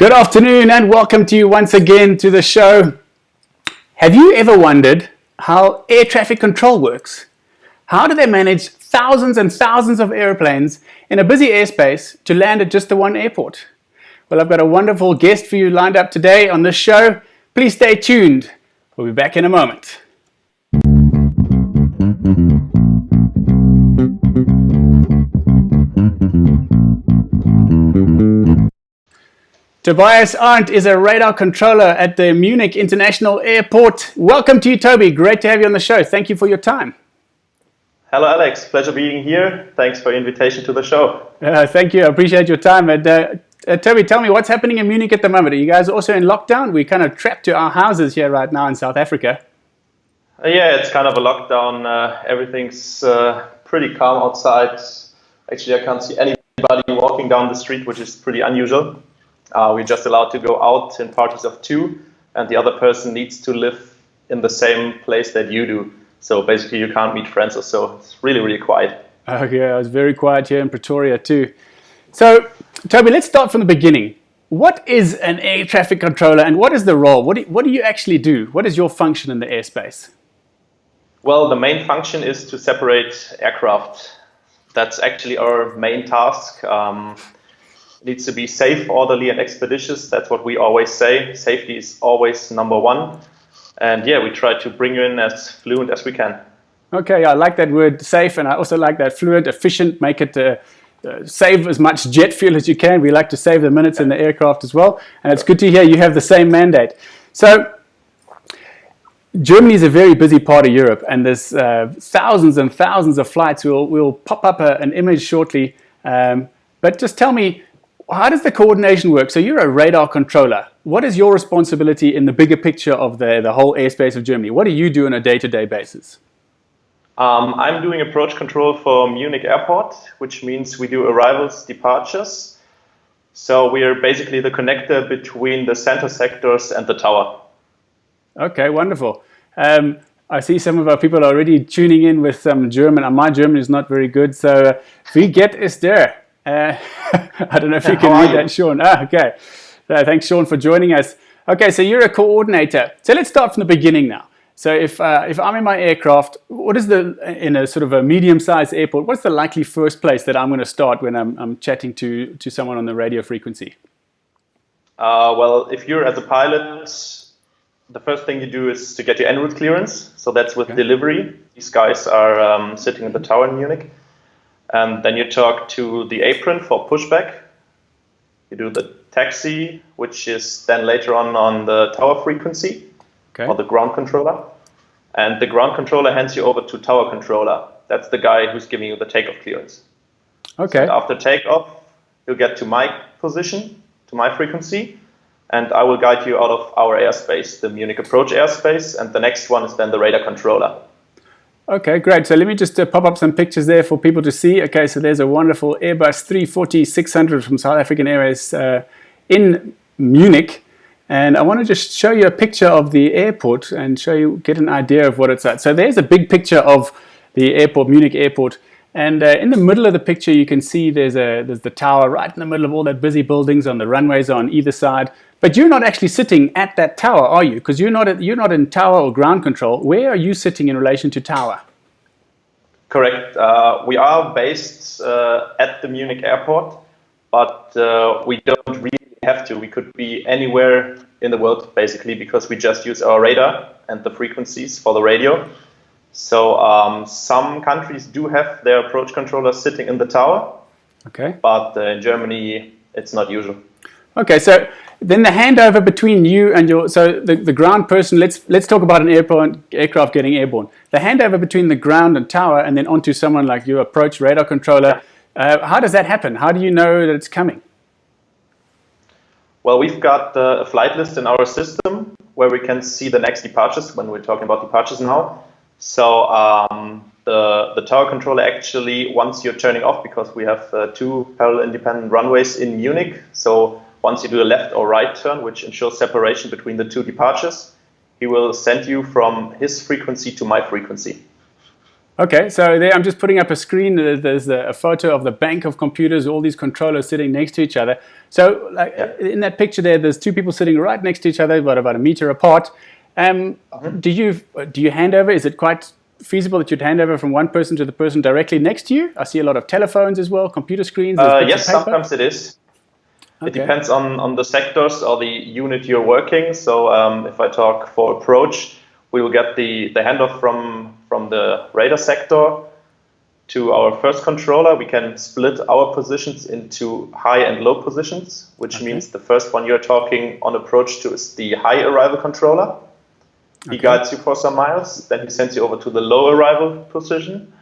Good afternoon and welcome to you once again to the show. Have you ever wondered how air traffic control works? How do they manage thousands and thousands of airplanes in a busy airspace to land at just the one airport? Well, I've got a wonderful guest for you lined up today on this show. Please stay tuned. We'll be back in a moment. Tobias Arndt is a radar controller at the Munich International Airport. Welcome to you, Toby. Great to have you on the show. Thank you for your time. Hello, Alex. Pleasure being here. Thanks for the invitation to the show. Thank you. I appreciate your time. And Toby, tell me what's happening in Munich at the moment. Are you guys also in lockdown? We're kind of trapped to our houses here right now in South Africa. Yeah, it's kind of a lockdown. Everything's pretty calm outside. Actually, I can't see anybody walking down the street, which is pretty unusual. We're just allowed to go out in parties of two, and the other person needs to live in the same place that you do. So basically, you can't meet friends or so. It's really, really quiet. Okay, I was very quiet here in Pretoria too. So, Toby, let's start from the beginning. What is an air traffic controller, and what is the role? What do you actually do? What is your function in the airspace? Well, the main function is to separate aircraft. That's actually our main task. Needs to be safe, orderly, and expeditious. That's what we always say. Safety is always number one. And yeah, we try to bring you in as fluent as we can. Okay, I like that word safe, and I also like that fluent, efficient, make it save as much jet fuel as you can. We like to save the minutes in the aircraft as well. And it's good to hear you have the same mandate. So, Germany is a very busy part of Europe, and there's thousands and thousands of flights. We'll pop up an image shortly. But just tell me, how does the coordination work? So you're a radar controller. What is your responsibility in the bigger picture of the whole airspace of Germany? What do you do on a day-to-day basis? I'm doing approach control for Munich Airport, which means we do arrivals, departures. So we are basically the connector between the center sectors and the tower. Okay, wonderful. I see some of our people are already tuning in with some German. My German is not very good, so wie geht es dir? I don't know if you can read that, Sean. Okay. Thanks, Sean, for joining us. Okay, so you're a coordinator. So let's start from the beginning now. So if I'm in my aircraft, what is in a sort of a medium-sized airport, what's the likely first place that I'm going to start when I'm chatting to someone on the radio frequency? Well, if you're as a pilot, the first thing you do is to get your en route clearance. So that's with delivery. These guys are sitting in the tower in Munich. And then you talk to the apron for pushback. You do the taxi, which is then later on the tower frequency or the ground controller. And the ground controller hands you over to tower controller. That's the guy who's giving you the takeoff clearance. Okay. So after takeoff, you'll get to my position, to my frequency, and I will guide you out of our airspace, the Munich approach airspace. And the next one is then the radar controller. Okay, great. So let me just pop up some pictures there for people to see. Okay, so there's a wonderful Airbus 340-600 from South African Airways in Munich. And I want to just show you a picture of the airport and get an idea of what it's at. So there's a big picture of the airport, Munich airport. And in the middle of the picture, you can see there's the tower right in the middle of all that busy buildings, on the runways on either side. But you're not actually sitting at that tower, are you? Because you're not in tower or ground control. Where are you sitting in relation to tower? Correct. We are based at the Munich airport, but we don't really have to. We could be anywhere in the world, basically, because we just use our radar and the frequencies for the radio. So some countries do have their approach controllers sitting in the tower. Okay. But in Germany, it's not usual. Okay, so then the handover between you and the ground person, let's talk about an aircraft getting airborne. The handover between the ground and tower and then onto someone like your approach radar controller, how does that happen? How do you know that it's coming? Well, we've got a flight list in our system where we can see the next departures when we're talking about departures now. So the tower controller actually, once you're turning off, because we have two parallel independent runways in Munich, so once you do a left or right turn, which ensures separation between the two departures, he will send you from his frequency to my frequency. Okay, so there I'm just putting up a screen. There's a photo of the bank of computers, all these controllers sitting next to each other. So like Yeah. in that picture there's two people sitting right next to each other, but about a meter apart. Do you hand over? Is it quite feasible that you'd hand over from one person to the person directly next to you? I see a lot of telephones as well, computer screens. Yes, sometimes it is. Okay. It depends on the sectors or the unit you're working. So if I talk for approach, we will get the handoff from the radar sector to our first controller. We can split our positions into high and low positions, which means the first one you're talking on approach to is the high arrival controller. He guides you for some miles, then he sends you over to the low arrival position,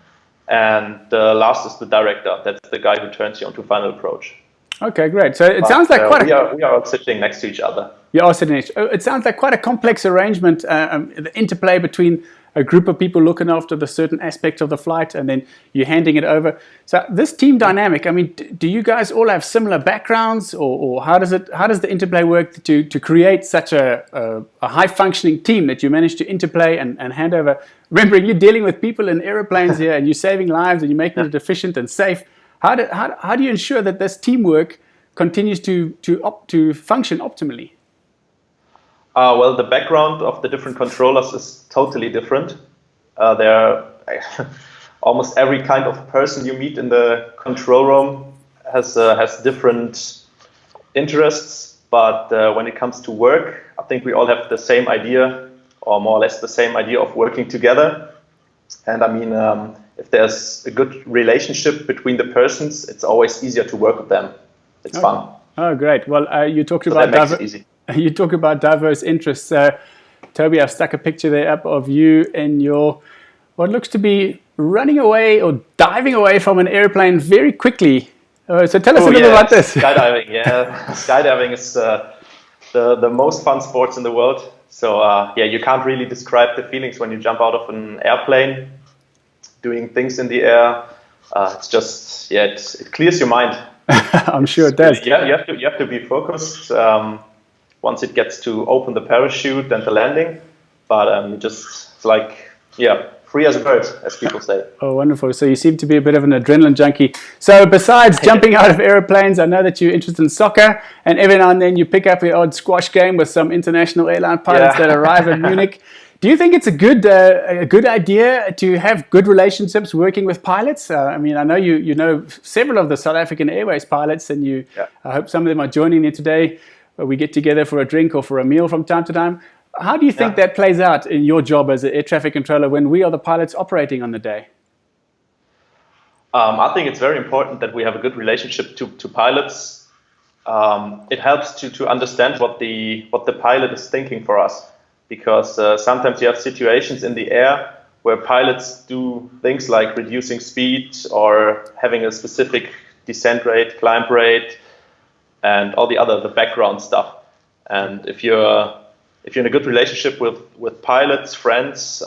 and the last is the director. That's the guy who turns you onto final approach. Okay, great. So it sounds like quite we are all sitting next to each other. You are sitting next. It sounds like quite a complex arrangement. The interplay between a group of people looking after the certain aspect of the flight, and then you're handing it over. So this team dynamic. I mean, do you guys all have similar backgrounds, or how does the interplay work to create such a high functioning team that you manage to interplay and hand over? Remembering you're dealing with people in aeroplanes here, and you're saving lives, and you're making it efficient and safe. How do you ensure that this teamwork continues to function optimally? Well, the background of the different controllers is totally different. There are almost every kind of person you meet in the control room has different interests. But when it comes to work, I think we all have the same idea, or more or less the same idea of working together. And I mean, if there's a good relationship between the persons, it's always easier to work with them. It's fun. Oh, great. Well, you talked about that makes it easy. You talk about diverse interests. Toby, I've stuck a picture there up of you in your what looks to be running away or diving away from an airplane very quickly. So tell us a little about this. Skydiving, yeah. Skydiving is the most fun sports in the world. So you can't really describe the feelings when you jump out of an airplane, doing things in the air. It's just, it clears your mind. I'm sure it does. Yeah, you have to be focused once it gets to open the parachute and the landing. But it's like, free as a bird, as people say. Oh, wonderful. So you seem to be a bit of an adrenaline junkie. So besides jumping out of airplanes, I know that you're interested in soccer, and every now and then you pick up the odd squash game with some international airline pilots that arrive in Munich. Do you think it's a good idea to have good relationships working with pilots? I mean, I know you know several of the South African Airways pilots, and I hope some of them are joining you today. We get together for a drink or for a meal from time to time. How do you think that plays out in your job as an air traffic controller when we are the pilots operating on the day? I think it's very important that we have a good relationship to pilots. It helps to understand what the pilot is thinking for us. Because sometimes you have situations in the air where pilots do things like reducing speed or having a specific descent rate, climb rate, and all the background stuff. And if you're in a good relationship with pilots, friends,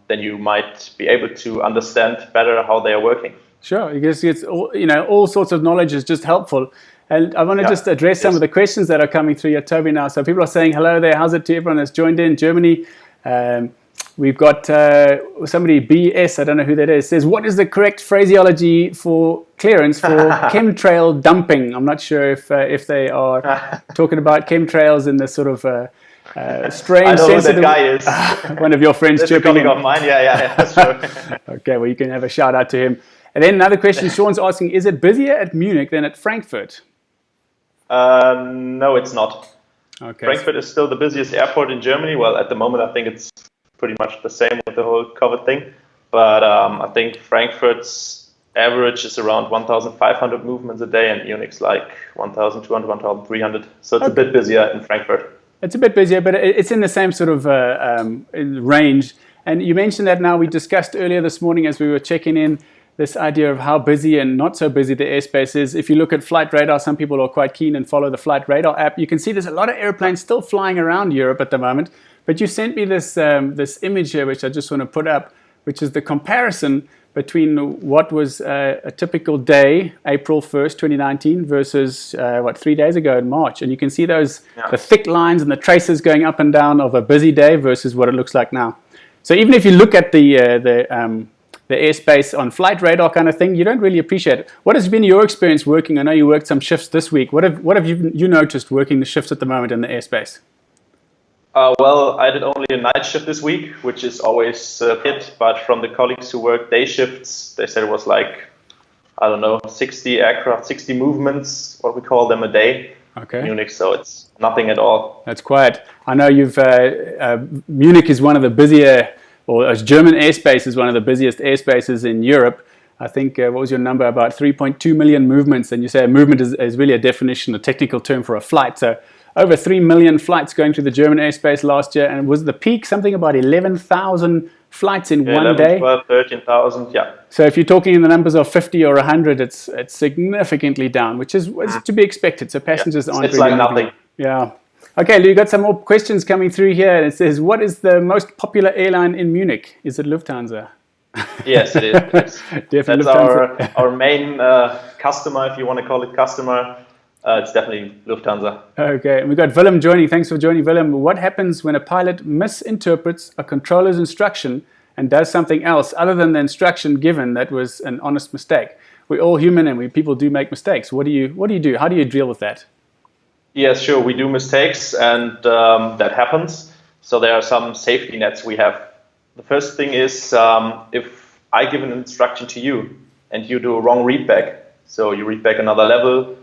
then you might be able to understand better how they are working. Sure, because it's all sorts of knowledge is just helpful. And I want to just address some of the questions that are coming through your Toby now. So people are saying hello there. How's it to everyone that's joined in Germany? We've got somebody, BS, I don't know who that is, says, what is the correct phraseology for clearance for chemtrail dumping? I'm not sure if they are talking about chemtrails in this sort of strange I know sense. Who that guy is. One of your friends That's a colleague of mine. Yeah, sure. Okay, well, you can have a shout out to him. And then another question, Sean's asking, is it busier at Munich than at Frankfurt? No, it's not. Okay. Frankfurt is still the busiest airport in Germany. Well, at the moment, I think it's pretty much the same with the whole COVID thing. But I think Frankfurt's average is around 1,500 movements a day, and Munich's like 1,200, 1,300. So it's a bit busier in Frankfurt. It's a bit busier, but it's in the same sort of range. And you mentioned that now. We discussed earlier this morning as we were checking in this idea of how busy and not so busy the airspace is. If you look at flight radar, some people are quite keen and follow the flight radar app. You can see there's a lot of airplanes still flying around Europe at the moment. But you sent me this image here, which I just want to put up, which is the comparison between what was a typical day, April 1st, 2019, versus 3 days ago in March. And you can see those the thick lines and the traces going up and down of a busy day versus what it looks like now. So even if you look at the the airspace on flight radar kind of thing, you don't really appreciate it. What has been your experience working? I know you worked some shifts this week. What have you noticed working the shifts at the moment in the airspace? Well, I did only a night shift this week, which is always a hit. But from the colleagues who work day shifts, they said it was like, I don't know, 60 aircraft, 60 movements, what we call them, a day. Okay. Munich, so it's nothing at all. That's quiet. I know you've Munich is one of the busier, or German airspace is one of the busiest airspaces in Europe. I think, what was your number? About 3.2 million movements. And you say a movement is really a definition, a technical term for a flight. So over 3 million flights going through the German airspace last year. And was the peak something about 11,000 flights in one 11, day? 12, 13,000, yeah. So if you're talking in the numbers of 50 or 100, it's significantly down, which is to be expected. So passengers aren't it's really like nothing. Yeah. Okay, Lou, you got some more questions coming through here. And it says, what is the most popular airline in Munich? Is it Lufthansa? Yes, it is. Definitely That's Lufthansa. our main customer, if you want to call it customer. It's definitely Lufthansa. Okay, and we've got Willem joining. Thanks for joining, Willem. What happens when a pilot misinterprets a controller's instruction and does something else other than the instruction given that was an honest mistake? We're all human and people do make mistakes. What do you do? How do you deal with that? Yes, sure. We do mistakes and that happens. So there are some safety nets we have. The first thing is if I give an instruction to you and you do a wrong readback, so you read back another level,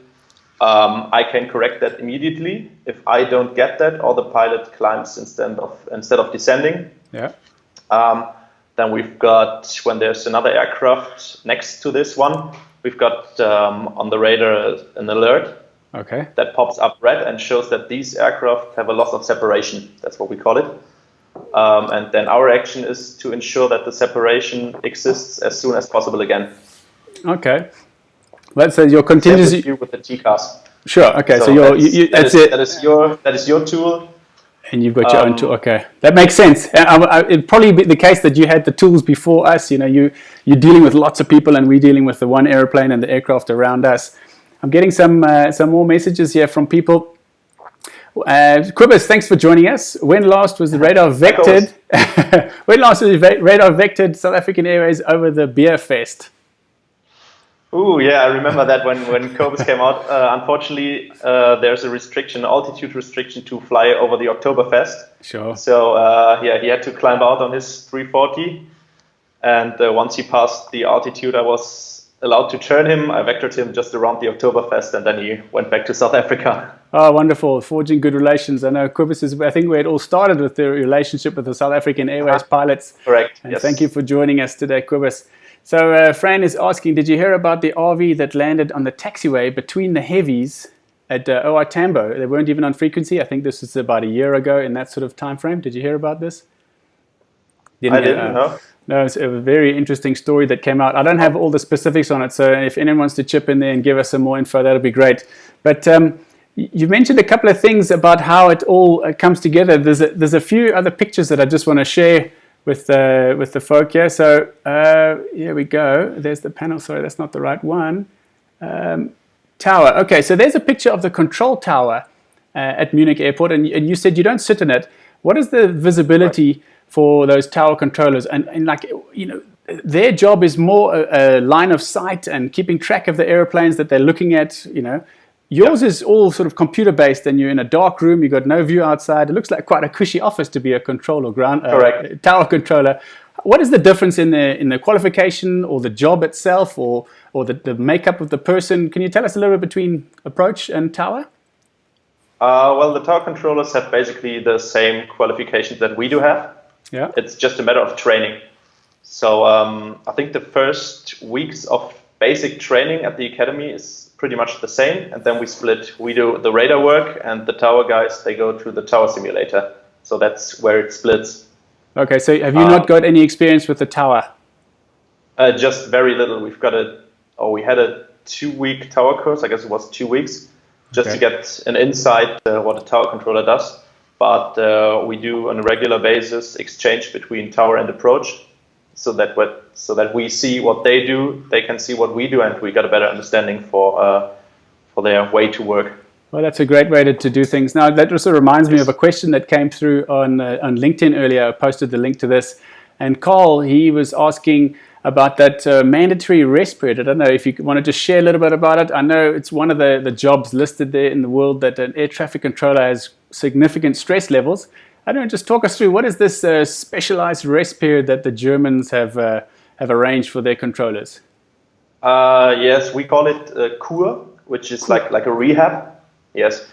I can correct that immediately. If I don't get that, or the pilot climbs instead of descending, then we've got, when there's another aircraft next to this one, we've got on the radar an alert that pops up red and shows that these aircraft have a loss of separation. That's what we call it. And then our action is to ensure that the separation exists as soon as possible again. Okay. Let's say your contingency with the TCAS. Sure. Okay. So that is your tool. And you've got your own tool. Okay, that makes sense. It'd probably be the case that you had the tools before us. You know, you're dealing with lots of people, and we're dealing with the one airplane and the aircraft around us. I'm getting some more messages here from people. Quibus, thanks for joining us. When last was the radar vectored? When last was the radar vectored South African Airways over the Beer Fest? Ooh, yeah, I remember that when COVID came out. Unfortunately, there's a restriction, altitude restriction to fly over the Oktoberfest. Sure. So, he had to climb out on his 340. And once he passed the altitude, I was allowed to turn him. I vectored him just around the Oktoberfest, and then he went back to South Africa. Oh, wonderful. Forging good relations. I know Quibus is, I think where it all started with the relationship with the South African Airways pilots. Correct. And yes. Thank you for joining us today, Quibus. So Fran is asking, did you hear about the RV that landed on the taxiway between the heavies at OR Tambo? They weren't even on frequency. I think this was about a year ago in that sort of time frame. Did you hear about this? I didn't know. No, it's a very interesting story that came out. I don't have all the specifics on it, so if anyone wants to chip in there and give us some more info, that'll be great. But you mentioned a couple of things about how it all comes together. There's a few other pictures that I just want to share with the folk here. So here we go. There's the panel. Sorry, that's not the right one. Tower. Okay, so there's a picture of the control tower at Munich Airport, and you said you don't sit in it. What is the visibility for those tower controllers? And like, you know, their job is more a line of sight and keeping track of the airplanes that they're looking at, you know. Yours is all sort of computer based, and you're in a dark room, you've got no view outside. It looks like quite a cushy office to be a controller, tower controller. What is the difference in the qualification or the job itself or the makeup of the person? Can you tell us a little bit between approach and tower? Well, the tower controllers have basically the same qualifications that we do have. Yeah. It's just a matter of training. So I think the first weeks of basic training at the academy is pretty much the same, and then we split. We do the radar work, and the tower guys, they go through the tower simulator. So that's where it splits. Okay, so have you not got any experience with the tower? Just very little. We had a 2-week tower course. I guess it was 2 weeks, just to get an insight what a tower controller does. But we do on a regular basis exchange between tower and approach, so that we see what they do, they can see what we do, and we got a better understanding for their way to work. Well, that's a great way to do things. Now, that also reminds me of a question that came through on LinkedIn earlier. I posted the link to this. And Carl, he was asking about that mandatory rest period. I don't know if you want to just share a little bit about it. I know it's one of the jobs listed there in the world that an air traffic controller has significant stress levels. I don't know, just talk us through what is this specialized rest period that the Germans have arranged for their controllers? Yes, we call it Kur, which is like a rehab. Yes.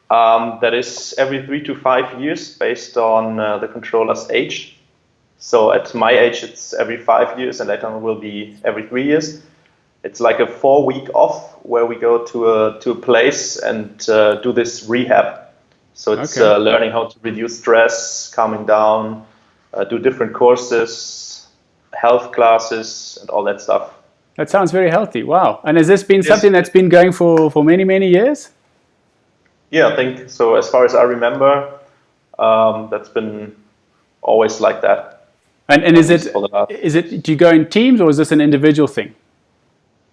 That is every 3 to 5 years based on the controller's age. So at my age, it's every 5 years, and later on will be every 3 years. It's like a 4-week off where we go to a place and do this rehab. So it's learning how to reduce stress, calming down, do different courses, health classes, and all that stuff. That sounds very healthy. Wow. And has this been something that's been going for many, many years? Yeah, I think so. As far as I remember, that's been always like that. And is it, do you go in teams, or is this an individual thing?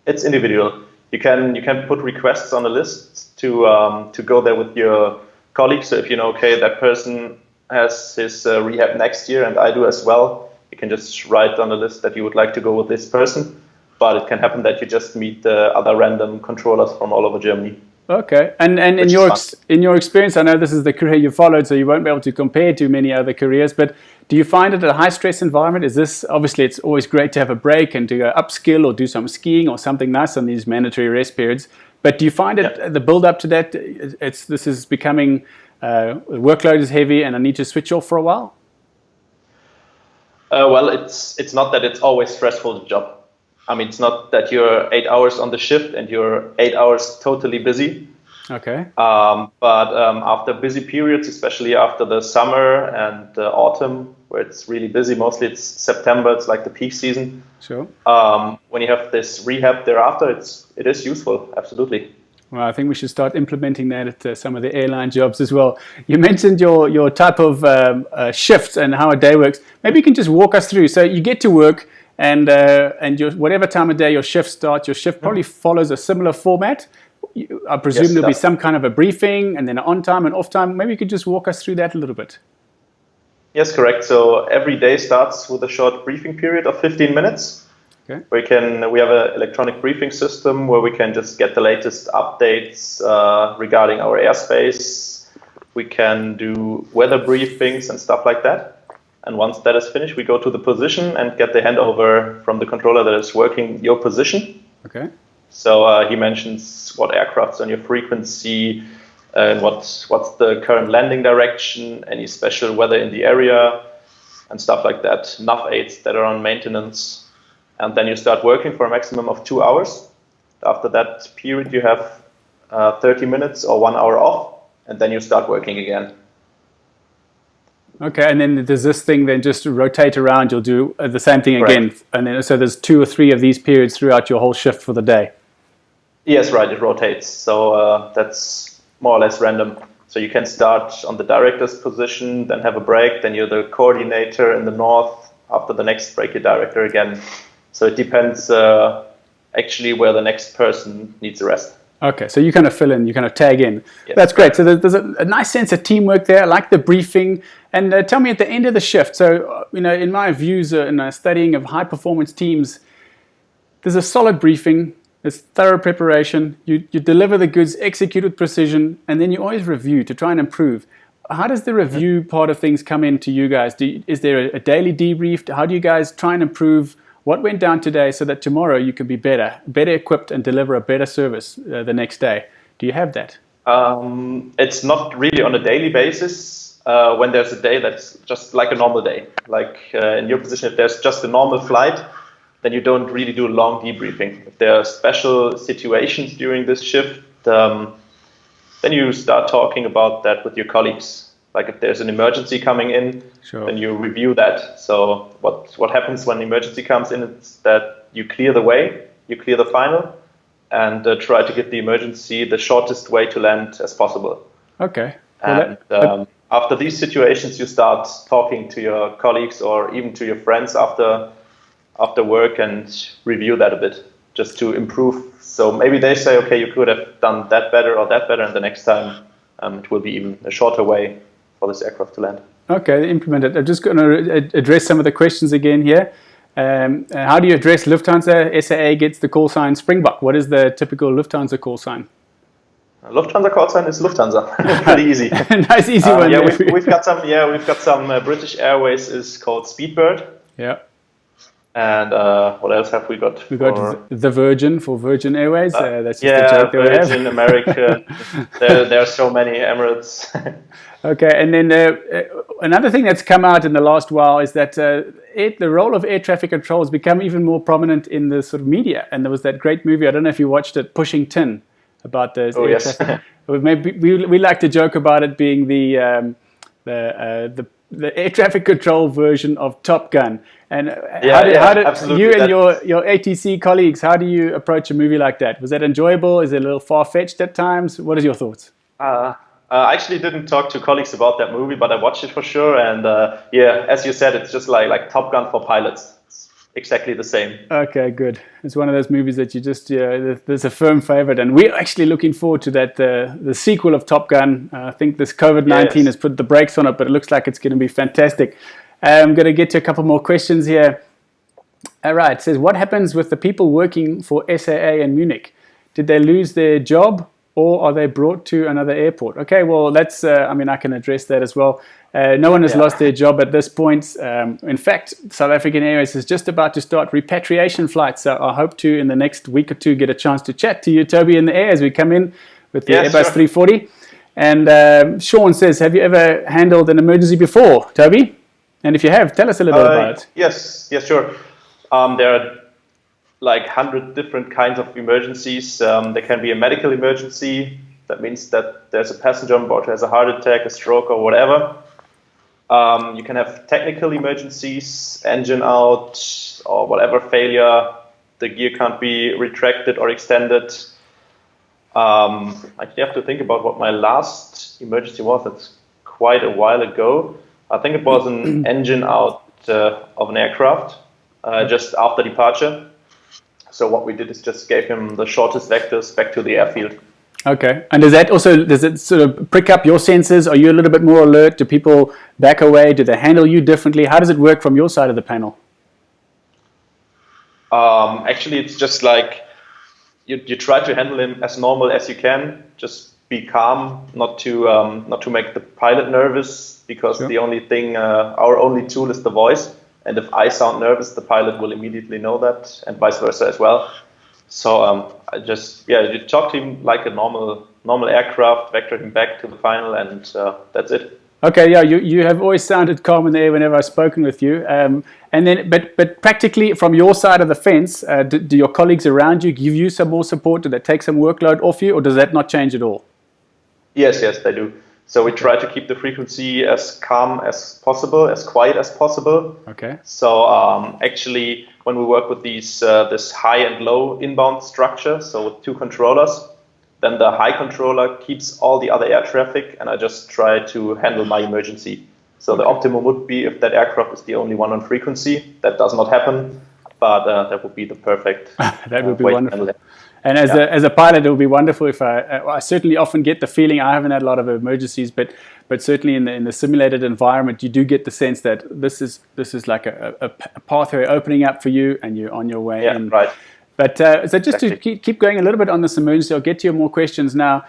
It's individual. You can put requests on a list to go there with your colleagues. So if you know, okay, that person has his rehab next year and I do as well, you can just write on the list that you would like to go with this person. But it can happen that you just meet other random controllers from all over Germany. Okay, and in your experience, I know this is the career you followed, so you won't be able to compare to many other careers, but do you find it a high stress environment? Is this, obviously it's always great to have a break and to go upskill or do some skiing or something nice on these mandatory rest periods, but do you find it, the build up to that, this is becoming, workload is heavy and I need to switch off for a while? Well, it's not that it's always stressful, the job. I mean, it's not that you're 8 hours on the shift and you're 8 hours totally busy. Okay. But after busy periods, especially after the summer and autumn, where it's really busy, mostly it's September, it's like the peak season. Sure. When you have this rehab thereafter, it is useful, absolutely. Well, I think we should start implementing that at some of the airline jobs as well. You mentioned your type of shifts and how a day works. Maybe you can just walk us through. So you get to work, and whatever time of day your shift starts, your shift probably follows a similar format. I presume there'll be some kind of a briefing and then an on time and off time. Maybe you could just walk us through that a little bit. Yes, correct. So every day starts with a short briefing period of 15 minutes. Okay. We have an electronic briefing system where we can just get the latest updates regarding our airspace. We can do weather briefings and stuff like that. And once that is finished, we go to the position and get the handover from the controller that is working your position. Okay. So he mentions what aircraft's on your frequency, and what's the current landing direction, any special weather in the area, and stuff like that. Nav aids that are on maintenance. And then you start working for a maximum of 2 hours. After that period, you have 30 minutes or 1 hour off, and then you start working again. Okay, and then does this thing then just rotate around? You'll do the same thing again, and then so there's 2 or 3 of these periods throughout your whole shift for the day. Yes, right. It rotates, so that's more or less random. So you can start on the director's position, then have a break, then you're the coordinator in the north. After the next break, you're director again. So it depends actually where the next person needs a rest. Okay, so you kind of fill in, you kind of tag in. Yes. That's great. So there's a nice sense of teamwork there. I like the briefing. And tell me at the end of the shift, so in my views in studying of high performance teams, there's a solid briefing, there's thorough preparation, you deliver the goods, execute with precision, and then you always review to try and improve. How does the review part of things come in to you guys? Is there a daily debrief? How do you guys try and improve what went down today so that tomorrow you can be better equipped and deliver a better service the next day? Do you have that? It's not really on a daily basis. When there's a day that's just like a normal day, like in your position, if there's just a normal flight, then you don't really do a long debriefing. If there are special situations during this shift, then you start talking about that with your colleagues. Like if there's an emergency coming in, sure, then you review that. So what happens when emergency comes in is that you clear the way, you clear the final, and try to get the emergency the shortest way to land as possible. Okay. Well, and after these situations, you start talking to your colleagues or even to your friends after work and review that a bit, just to improve. So maybe they say, okay, you could have done that better or that better, and the next time it will be even a shorter way for this aircraft to land. Okay, implement it. I'm just going to address some of the questions again here. How do you address Lufthansa? SAA gets the call sign Springbok. What is the typical Lufthansa call sign? Lufthansa call sign is Lufthansa. Pretty easy. Nice, easy one. Yeah, we've got some. Yeah, we've got some. British Airways is called Speedbird. Yeah. And what else have we got? We got the Virgin for Virgin Airways. That's just yeah, a joke that we have. Virgin, American. there are so many Emirates. Okay, and then another thing that's come out in the last while is that the role of air traffic control has become even more prominent in the sort of media. And there was that great movie, I don't know if you watched it, Pushing Tin, about those air traffic. Maybe we like to joke about it being the air traffic control version of Top Gun. And how do you and your ATC colleagues, how do you approach a movie like that? Was that enjoyable? Is it a little far-fetched at times? What are your thoughts? I actually didn't talk to colleagues about that movie, but I watched it for sure. And yeah, as you said, it's just like Top Gun for pilots. It's exactly the same. Okay, good. It's one of those movies that you just, there's a firm favorite. And we're actually looking forward to that, the sequel of Top Gun. I think this COVID-19 has put the brakes on it, but it looks like it's going to be fantastic. I'm going to get to a couple more questions here. All right, it says, what happens with the people working for SAA in Munich? Did they lose their job? Or are they brought to another airport? Okay, well, that's, I can address that as well. No one has lost their job at this point. In fact, South African Airways is just about to start repatriation flights. So I hope to, in the next week or two, get a chance to chat to you, Toby, in the air as we come in with the Airbus 340. And Sean says, have you ever handled an emergency before, Toby? And if you have, tell us a little about it. Yes, sure. There are like 100 different kinds of emergencies. There can be a medical emergency. That means that there's a passenger on board who has a heart attack, a stroke, or whatever. You can have technical emergencies, engine out, or whatever failure. The gear can't be retracted or extended. I actually have to think about what my last emergency was. That's quite a while ago. I think it was an engine out of an aircraft just after departure. So what we did is just gave him the shortest vectors back to the airfield. Okay. And does it sort of prick up your senses? Are you a little bit more alert? Do people back away? Do they handle you differently? How does it work from your side of the panel? Actually, it's just like you try to handle him as normal as you can. Just be calm, not to make the pilot nervous, because the only thing, our only tool is the voice. And if I sound nervous, the pilot will immediately know that, and vice versa as well. So you talk to him like a normal aircraft, vector him back to the final, and that's it. Okay, yeah, you have always sounded calm in the air whenever I've spoken with you. And then, but practically from your side of the fence, do your colleagues around you give you some more support? Do they take some workload off you, or does that not change at all? Yes, they do. So we try to keep the frequency as calm as possible, as quiet as possible. Okay. So actually, when we work with this high and low inbound structure, so with two controllers, then the high controller keeps all the other air traffic, and I just try to handle my emergency. So the optimum would be if that aircraft is the only one on frequency. That does not happen, but that would be the perfect that would be wonderful. And as a pilot, it would be wonderful if I certainly often get the feeling, I haven't had a lot of emergencies, but certainly in the simulated environment, you do get the sense that this is like a pathway opening up for you, and you're on your way in. Right. But so just to keep going a little bit on this emergency, I'll get to your more questions now.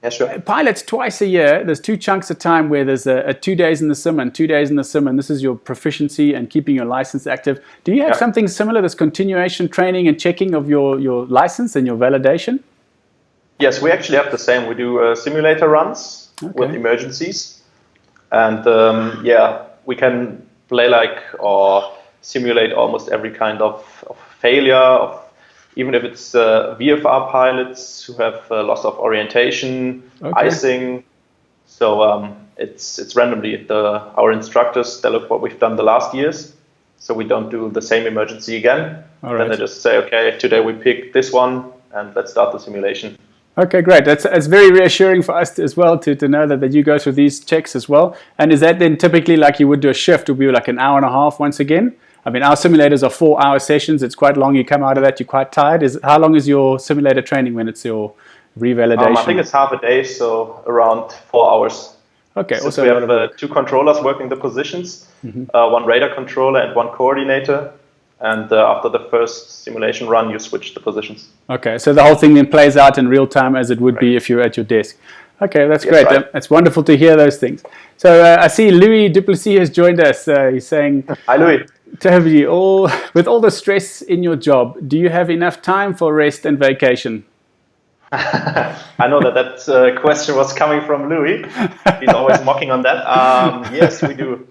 Yeah, sure. Pilots, twice a year, there's 2 chunks of time where there's a 2 days in the sim and 2 days in the sim, and this is your proficiency and keeping your license active. Do you have something similar, this continuation training and checking of your license and your validation? Yes, we actually have the same. We do simulator runs with emergencies, and we can play or simulate almost every kind of failure, even if it's VFR pilots who have loss of orientation, icing. So it's randomly. Our instructors, they look what we've done the last years, so we don't do the same emergency again. All right. Then they just say, okay, today we pick this one, and let's start the simulation. Okay, great. That's very reassuring for us as well to know that you go through these checks as well. And is that then typically like you would do a shift, would be like an hour and a half once again? I mean, our simulators are 4-hour sessions. It's quite long. You come out of that, you're quite tired. How long is your simulator training when it's your revalidation? I think it's half a day, so around 4 hours. Okay. Also, we have 2 controllers working the positions, one radar controller and one coordinator. and after the first simulation run, you switch the positions. Okay, so the whole thing then plays out in real time as it would be if you're at your desk. Okay, that's great. Right. That's wonderful to hear those things. So I see Louis Duplessis has joined us. He's saying, Hi, Louis. Toby, with all the stress in your job, do you have enough time for rest and vacation? I know that question was coming from Louis. He's always mocking on that. Yes, we do.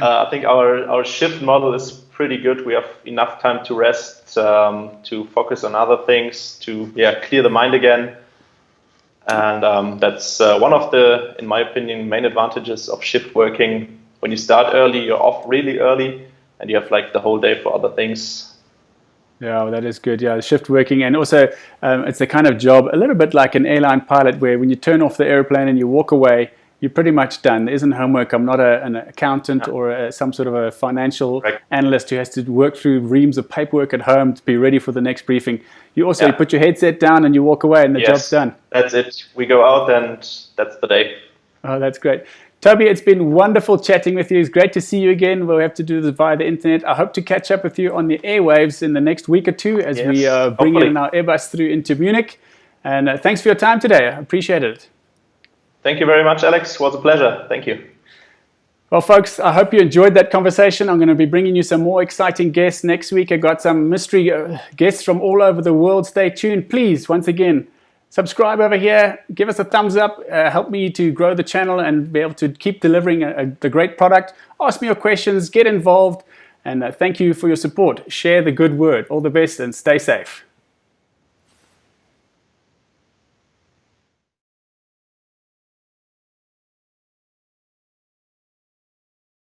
I think our shift model is pretty good. We have enough time to rest, to focus on other things, to clear the mind again. And that's one of the, in my opinion, main advantages of shift working. When you start early, you're off really early, and you have like the whole day for other things. Yeah, well, that is good. Yeah, shift working. And also, it's the kind of job, a little bit like an airline pilot, where when you turn off the airplane and you walk away, you're pretty much done. There isn't homework. I'm not an accountant or some sort of a financial analyst who has to work through reams of paperwork at home to be ready for the next briefing. You also you put your headset down and you walk away and the job's done. That's it. We go out and that's the day. Oh, that's great. Toby, it's been wonderful chatting with you. It's great to see you again. We'll have to do this via the internet. I hope to catch up with you on the airwaves in the next week or two as we bring in our Airbus through into Munich. And thanks for your time today. I appreciate it. Thank you very much, Alex. It was a pleasure. Thank you. Well, folks, I hope you enjoyed that conversation. I'm going to be bringing you some more exciting guests next week. I got some mystery guests from all over the world. Stay tuned. Please, once again, subscribe over here. Give us a thumbs up. Help me to grow the channel and be able to keep delivering the great product. Ask me your questions. Get involved. And thank you for your support. Share the good word. All the best and stay safe.